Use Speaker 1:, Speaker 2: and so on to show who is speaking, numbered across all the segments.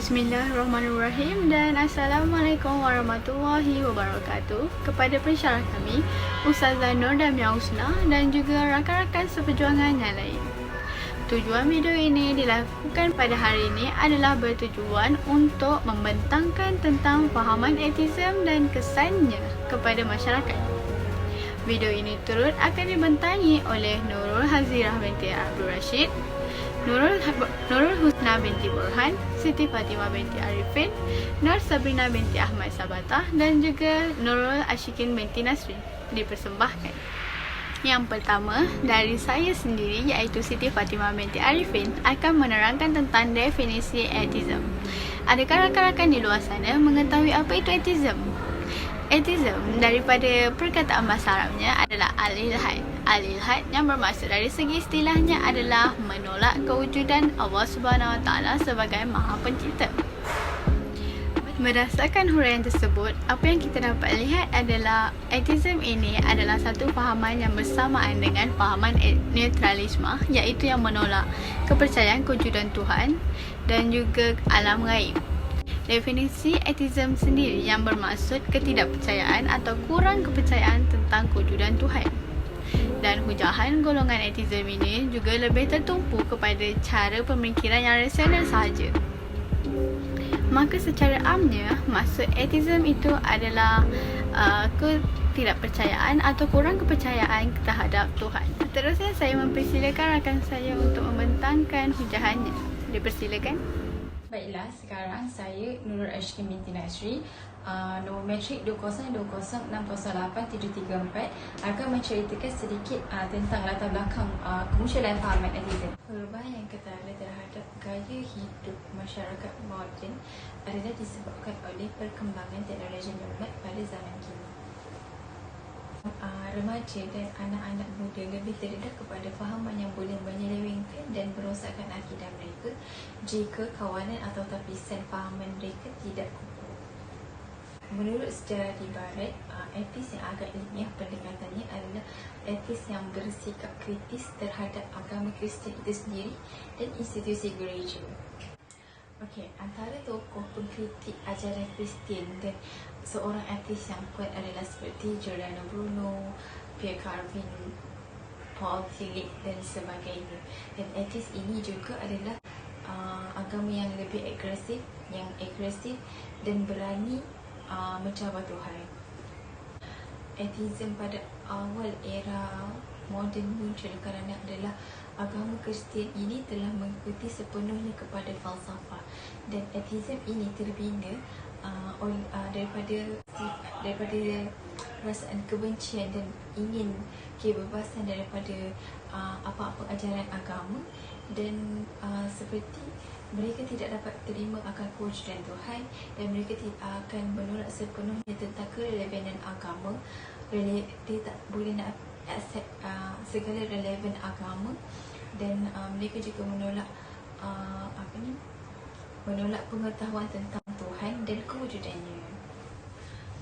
Speaker 1: Bismillahirrahmanirrahim dan Assalamualaikum warahmatullahi wabarakatuh kepada pensyarah kami, Ustazah Nur Damia Husna dan juga rakan-rakan seperjuangan yang lain. Tujuan video ini dilakukan pada hari ini adalah bertujuan untuk membentangkan tentang fahaman etism dan kesannya kepada masyarakat. Video ini turut akan dibentangi oleh Nurul Hazirah binti Abdul Rashid, Nurul Husna binti Burhan, Siti Fatimah binti Arifin, Nur Sabrina binti Ahmad Sabatah dan juga Nurul Ashikin binti Nasrin. Dipersembahkan. Yang pertama, dari saya sendiri iaitu Siti Fatimah binti Arifin akan menerangkan tentang definisi etism. Adakah rakan-rakan di luar sana mengetahui apa itu etism? Etism daripada perkataan bahasa Arabnya adalah al-ilhad. Al-ilhad yang bermaksud dari segi istilahnya adalah menolak kewujudan Allah Subhanahu Wa Taala sebagai Maha Pencipta. Berdasarkan huraian tersebut, apa yang kita dapat lihat adalah etism ini adalah satu fahaman yang bersamaan dengan fahaman neutralisme, iaitu yang menolak kepercayaan kewujudan Tuhan dan juga alam gaib. Definisi etism sendiri yang bermaksud ketidakpercayaan atau kurang kepercayaan tentang kewujudan Tuhan. Dan hujahan golongan etism ini juga lebih tertumpu kepada cara pemikiran yang rasional sahaja. Maka secara amnya, maksud etism itu adalah ketidakpercayaan atau kurang kepercayaan terhadap Tuhan. Seterusnya saya mempersilakan rakan saya untuk membentangkan hujahannya. Dipersilakan.
Speaker 2: Baiklah, sekarang saya Nurul Ashikin binti Nasri, nombor matrik 20206087734 akan menceritakan sedikit tentang latar belakang kemunculan fahaman etism. Perubahan yang ketara terhadap gaya hidup masyarakat moden adalah disebabkan oleh perkembangan teknologi maklumat pada zaman kini. Remaja dan anak-anak muda lebih terdedah kepada fahaman yang boleh menyelewengkan dan merosakkan akidah mereka jika kawanan atau tapisan fahaman mereka tidak kukuh. Menurut sejarah di Barat, etis yang agak ilmiah pendekatannya adalah etis yang bersikap kritis terhadap agama Kristian itu sendiri dan institusi gereja. Antara tokoh pengkritik ajaran Kristian dan seorang etis yang kuat adalah seperti Giordano Bruno, Pierre Carvin, Paul Tillich dan sebagainya. Dan etis ini juga adalah agama yang lebih agresif dan berani mencabar Tuhan. Etism pada awal era moden muncul kerana adalah agama Kristian ini telah mengikuti sepenuhnya kepada falsafah, dan etism ini terbina daripada perasaan kebencian dan ingin kebebasan daripada apa-apa ajaran agama, dan seperti mereka tidak dapat terima akan kewujudan Tuhan, dan mereka tidak akan menolak sepenuhnya tentang kerelevanan agama. Dia tak boleh nak accept segala relevan agama, dan mereka juga menolak menolak pengetahuan tentang Tuhan dan kewujudannya.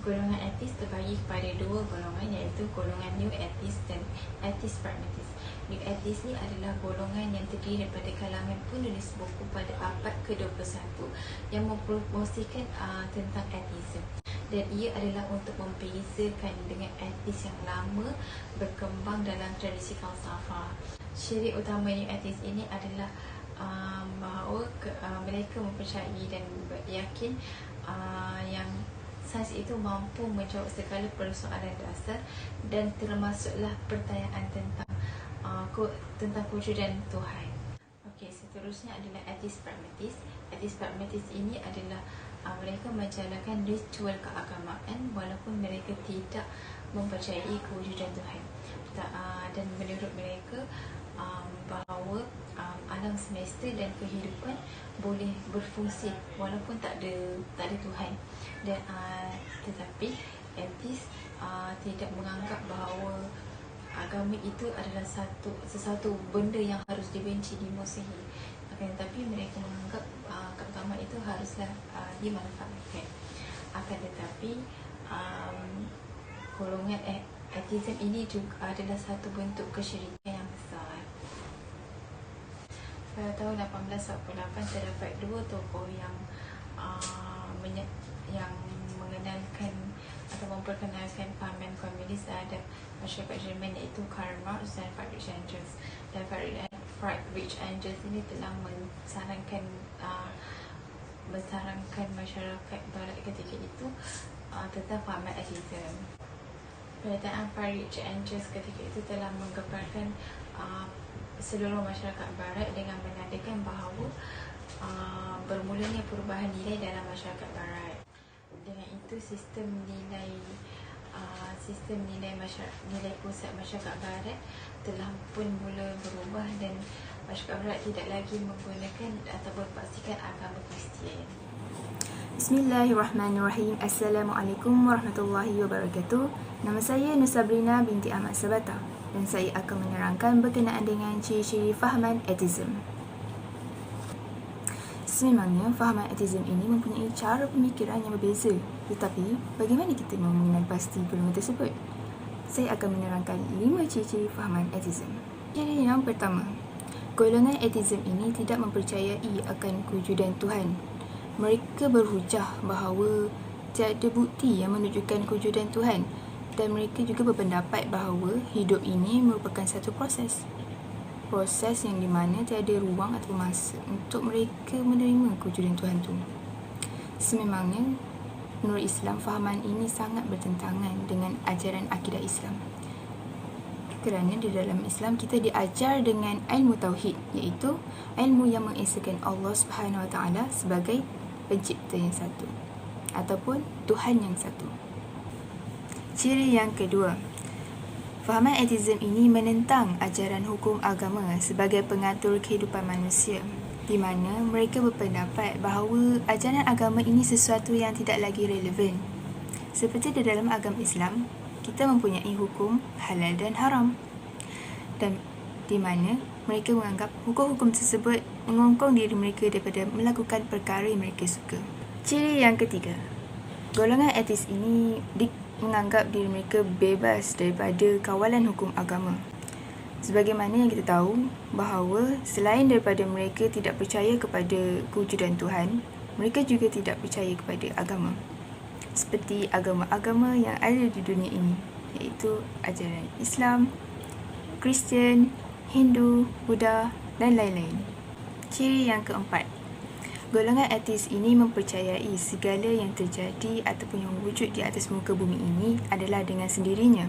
Speaker 2: Golongan etis terbagi kepada dua golongan, iaitu golongan New Atheist dan Atheist Pragmatist. New Atheist ni adalah golongan yang terdiri daripada kalangan penulis buku pada abad ke-21 yang mempromosikan tentang atheism, dan ia adalah untuk membezakan dengan etis yang lama berkembang dalam tradisi falsafah. Ciri utama New Atheist ini adalah bahawa mereka mempercayai dan yakin yang sains itu mampu menjawab segala persoalan dasar, dan termasuklah pertanyaan tentang kewujudan Tuhan. Seterusnya adalah Atheist Pragmatist. Atheist Pragmatist ini adalah mereka menjalankan ritual keagamaan walaupun mereka tidak mempercayai kewujudan Tuhan. Dan menurut mereka bahawa alam semesta dan kehidupan boleh berfungsi walaupun tak ada Tuhan. Dan tetapi etis tidak menganggap bahawa agama itu adalah sesuatu benda yang harus dibenci, dimusuhi. Tetapi mereka menganggap agama itu haruslah dimanfaatkan. Tetapi golongan etism ini juga adalah satu bentuk kesyirikan yang besar. Pada tahun 1848 terdapat dua tokoh yang yang mengenalkan atau memperkenalkan fahaman komunis terhadap masyarakat Jerman, iaitu Karl Marx dan Friedrich Engels. Dan Friedrich Engels ini telah mensarankan masyarakat Barat ketika itu tentang fahaman ateisme. Pernyataan Friedrich Engels ketika itu telah menggemparkan seluruh masyarakat Barat dengan menandakan bahawa bermulanya perubahan nilai dalam masyarakat Barat. Dengan itu sistem nilai pusat masyarakat Barat telah pun mula berubah dan masyarakat Barat tidak lagi menggunakan atau berpaksikan agama Kristian.
Speaker 3: Bismillahirrahmanirrahim. Assalamualaikum warahmatullahi wabarakatuh. Nama saya Nusabrina binti Ahmad Sabata dan saya akan menerangkan berkenaan dengan ciri-ciri fahaman ateism. Sememangnya, fahaman ateism ini mempunyai cara pemikiran yang berbeza. Tetapi, bagaimana kita mahu mengenal pasti golongan tersebut? Saya akan menerangkan 5 ciri-ciri fahaman ateism. Ciri yang pertama, golongan ateism ini tidak mempercayai akan kewujudan Tuhan. Mereka berhujah bahawa tiada bukti yang menunjukkan kewujudan Tuhan dan mereka juga berpendapat bahawa hidup ini merupakan satu proses yang di mana tiada ruang atau masa untuk mereka menerima kewujudan Tuhan itu. Sememangnya, menurut Islam, fahaman ini sangat bertentangan dengan ajaran akidah Islam. Kerana di dalam Islam kita diajar dengan ilmu tauhid, iaitu ilmu yang mengesakan Allah Subhanahu Wa Taala sebagai pencipta yang satu ataupun Tuhan yang satu. Ciri yang kedua, fahaman ateism ini menentang ajaran hukum agama sebagai pengatur kehidupan manusia, di mana mereka berpendapat bahawa ajaran agama ini sesuatu yang tidak lagi relevan. Seperti di dalam agama Islam, kita mempunyai hukum halal dan haram, dan di mana mereka menganggap hukum-hukum tersebut mengongkong diri mereka daripada melakukan perkara yang mereka suka. Ciri yang ketiga, golongan ateis ini menganggap diri mereka bebas daripada kawalan hukum agama. Sebagaimana yang kita tahu bahawa selain daripada mereka tidak percaya kepada kewujudan Tuhan, mereka juga tidak percaya kepada agama. Seperti agama-agama yang ada di dunia ini, iaitu ajaran Islam, Kristian, Hindu, Buddha dan lain-lain. Ciri yang keempat, golongan ateis ini mempercayai segala yang terjadi ataupun yang wujud di atas muka bumi ini adalah dengan sendirinya.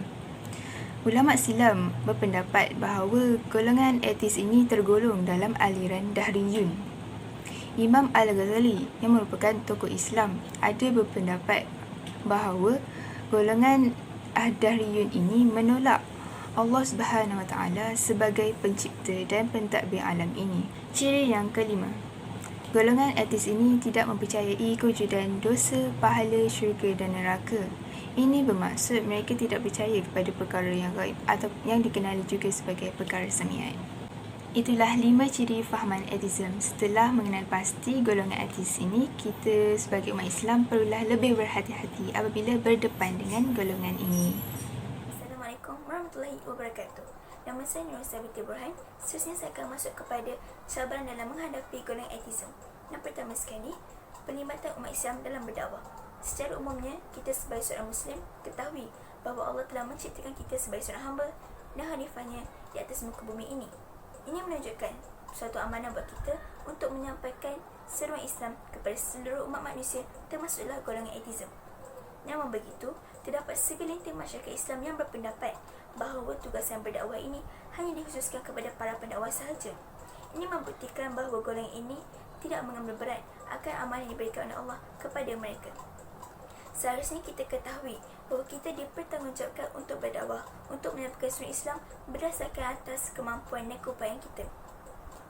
Speaker 3: Ulama Islam berpendapat bahawa golongan ateis ini tergolong dalam aliran Dahriyun. Imam Al-Ghazali yang merupakan tokoh Islam ada berpendapat bahawa golongan Dahriyun ini menolak Allah Subhanahu Wa Taala sebagai pencipta dan pentadbir alam ini. Ciri yang kelima, golongan ateis ini tidak mempercayai kewujudan dosa, pahala, syurga dan neraka. Ini bermaksud mereka tidak percaya kepada perkara yang gaib atau yang dikenali juga sebagai perkara samiat. Itulah 5 ciri fahaman ateism. Setelah mengenal pasti golongan ateis ini, kita sebagai umat Islam perlulah lebih berhati-hati apabila berdepan dengan golongan ini.
Speaker 4: Assalamualaikum warahmatullahi wabarakatuh. Nama saya Nur Sabiti Burhan. Seterusnya saya akan masuk kepada cabaran dalam menghadapi golongan ateism. Yang pertama sekali, penglibatan umat Islam dalam berdakwah. Secara umumnya, kita sebagai seorang Muslim ketahui bahawa Allah telah menciptakan kita sebagai seorang hamba dan khalifahnya di atas muka bumi ini. Ini menunjukkan suatu amanah buat kita untuk menyampaikan seruan Islam kepada seluruh umat manusia, termasuklah golongan ateism. Namun begitu, terdapat segelintir masyarakat Islam yang berpendapat bahawa tugasan berdakwah ini hanya dikhususkan kepada para pendakwah sahaja. Ini membuktikan bahawa golongan ini tidak mengambil berat akan amanah yang diberikan oleh Allah kepada mereka. Seharusnya kita ketahui bahawa kita dipertanggungjawabkan untuk berdakwah, untuk menyampaikan sunnah Islam berdasarkan atas kemampuan dan keupayaan kita.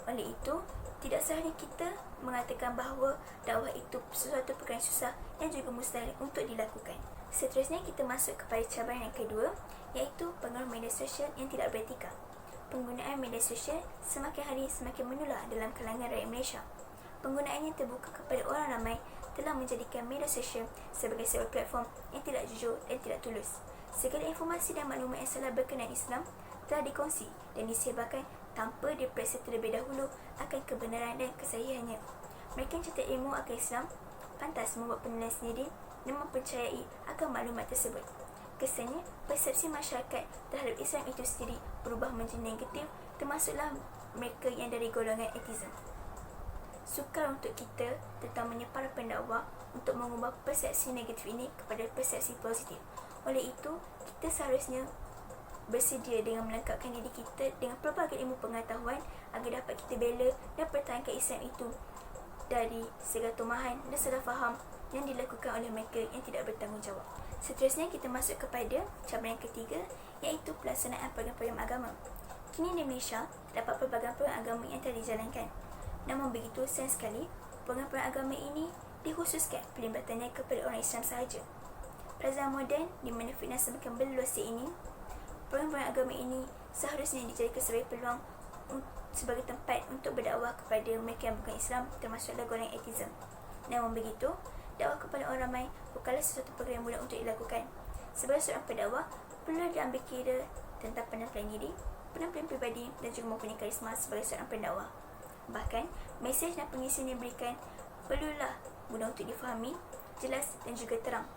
Speaker 4: Oleh itu, tidak seharusnya kita mengatakan bahawa dakwah itu sesuatu perkara yang susah yang juga mustahil untuk dilakukan. Seterusnya kita masuk kepada cabaran yang kedua, iaitu pengaruh media sosial yang tidak beretika. Penggunaan media sosial semakin hari semakin menular dalam kalangan rakyat Malaysia. Penggunaannya terbuka kepada orang ramai telah menjadikan media sosial sebagai sebuah platform yang tidak jujur dan tidak tulus. Segala informasi dan maklumat yang salah berkenaan Islam telah dikongsi dan disebarkan tanpa diperiksa terlebih dahulu akan kebenaran dan kesahihannya. Mereka yang cerita ilmu akan Islam pantas membuat penilaian sendiri dan mempercayai akan maklumat tersebut. Kesannya, persepsi masyarakat terhadap Islam itu sendiri berubah menjadi negatif, termasuklah mereka yang dari golongan atheism. Sukar untuk kita, terutamanya para pendakwah, untuk mengubah persepsi negatif ini kepada persepsi positif. Oleh itu, kita seharusnya bersedia dengan melengkapkan diri kita dengan pelbagai ilmu pengetahuan agar dapat kita bela dan pertahankan Islam itu dari segala tumahan dan salah faham yang dilakukan oleh mereka yang tidak bertanggungjawab. Seterusnya, kita masuk kepada cabaran yang ketiga, iaitu pelaksanaan program-program agama. Kini di Malaysia, terdapat pelbagai program agama yang telah dijalankan. Namun begitu, sayang sekali, program-program agama ini dikhususkan pelibatan kepada orang Islam sahaja. Pada zaman moden, di mana fitnah semakin berluas ini, program-program agama ini seharusnya dijadikan sebagai peluang sebagai tempat untuk berdakwah kepada mereka yang bukan Islam, termasuklah golongan atheism. Namun begitu, dakwah kepada orang ramai bukanlah sesuatu perkara yang mudah untuk dilakukan. Sebagai seorang pendakwah, perlu diambil kira tentang penampilan diri, penampilan pribadi dan juga mempunyai karisma sebagai seorang pendakwah. Bahkan, mesej dan pengisian yang diberikan perlulah mudah untuk difahami, jelas dan juga terang.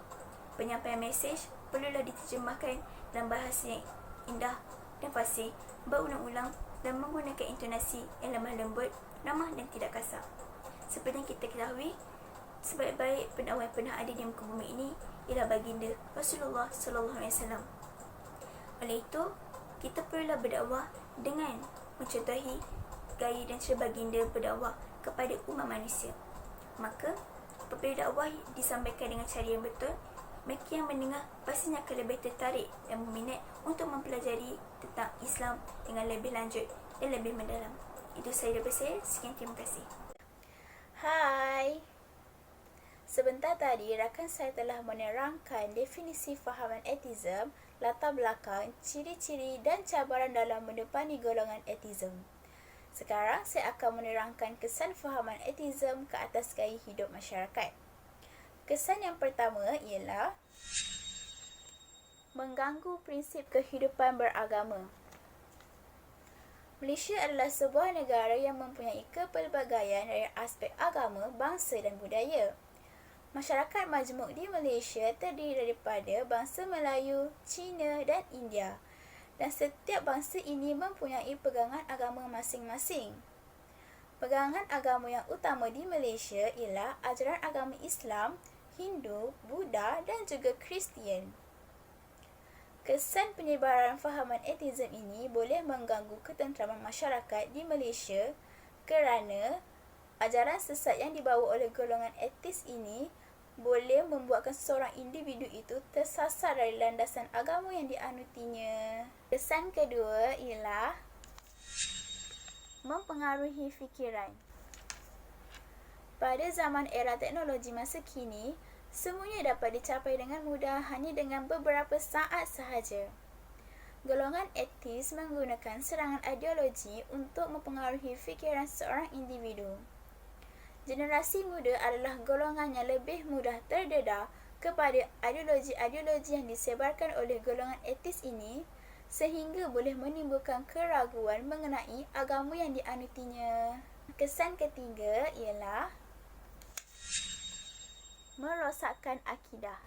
Speaker 4: Penyampaian mesej perlulah diterjemahkan dalam bahasa yang indah dan fasih, berulang-ulang dan menggunakan intonasi yang lemah lembut, ramah dan tidak kasar. Seperti yang kita ketahui, sebaik-baik pendakwah yang pernah ada di muka bumi ini ialah baginda Rasulullah SAW. Oleh itu, kita perlulah berdakwah dengan mencontohi gaya dan cara baginda berdakwah kepada umat manusia. Maka, apabila dakwah disampaikan dengan cara yang betul, mereka yang mendengar pastinya akan lebih tertarik dan berminat untuk mempelajari tentang Islam dengan lebih lanjut dan lebih mendalam. Itu saya daripada saya. Sekian, terima kasih.
Speaker 5: Hai. Sebentar tadi, rakan saya telah menerangkan definisi fahaman atheism, latar belakang, ciri-ciri dan cabaran dalam mendepani golongan atheism. Sekarang, saya akan menerangkan kesan fahaman atheism ke atas gaya hidup masyarakat. Kesan yang pertama ialah mengganggu prinsip kehidupan beragama. Malaysia adalah sebuah negara yang mempunyai kepelbagaian dari aspek agama, bangsa dan budaya. Masyarakat majmuk di Malaysia terdiri daripada bangsa Melayu, Cina dan India. Dan setiap bangsa ini mempunyai pegangan agama masing-masing. Pegangan agama yang utama di Malaysia ialah ajaran agama Islam, Hindu, Buddha dan juga Kristian. Kesan penyebaran fahaman atheism ini boleh mengganggu ketenteraman masyarakat di Malaysia kerana ajaran sesat yang dibawa oleh golongan atheis ini boleh membuatkan seseorang individu itu tersasar dari landasan agama yang dianutinya. Kesan kedua ialah mempengaruhi fikiran. Pada zaman era teknologi masa kini, semuanya dapat dicapai dengan mudah hanya dengan beberapa saat sahaja. Golongan atheis menggunakan serangan ideologi untuk mempengaruhi fikiran seorang individu. Generasi muda adalah golongan yang lebih mudah terdedah kepada ideologi-ideologi yang disebarkan oleh golongan atheis ini sehingga boleh menimbulkan keraguan mengenai agama yang dianutinya. Kesan ketiga ialah merosakkan akidah.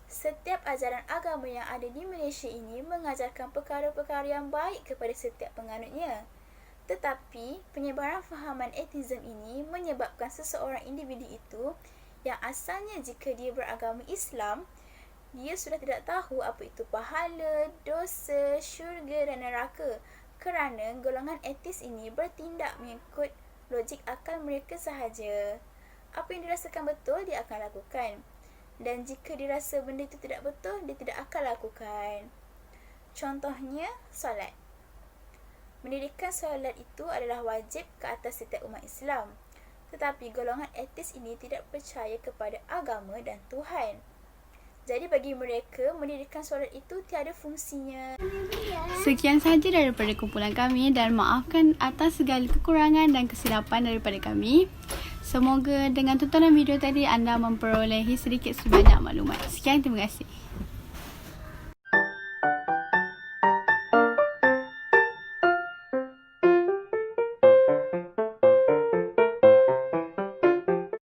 Speaker 5: Setiap ajaran agama yang ada di Malaysia ini mengajarkan perkara-perkara yang baik kepada setiap penganutnya. Tetapi, penyebaran fahaman atheism ini menyebabkan seseorang individu itu yang asalnya jika dia beragama Islam, dia sudah tidak tahu apa itu pahala, dosa, syurga dan neraka kerana golongan atheis ini bertindak mengikut logik akal mereka sahaja. Apa yang dirasakan betul, dia akan lakukan. Dan jika dirasa benda itu tidak betul, dia tidak akan lakukan. Contohnya, solat. Mendirikan solat itu adalah wajib ke atas setiap umat Islam. Tetapi golongan atheis ini tidak percaya kepada agama dan Tuhan. Jadi bagi mereka, mendirikan solat itu tiada fungsinya.
Speaker 1: Sekian sahaja daripada kumpulan kami dan maafkan atas segala kekurangan dan kesilapan daripada kami. Semoga dengan tontonan video tadi anda memperolehi sedikit sebanyak maklumat. Sekian, terima kasih.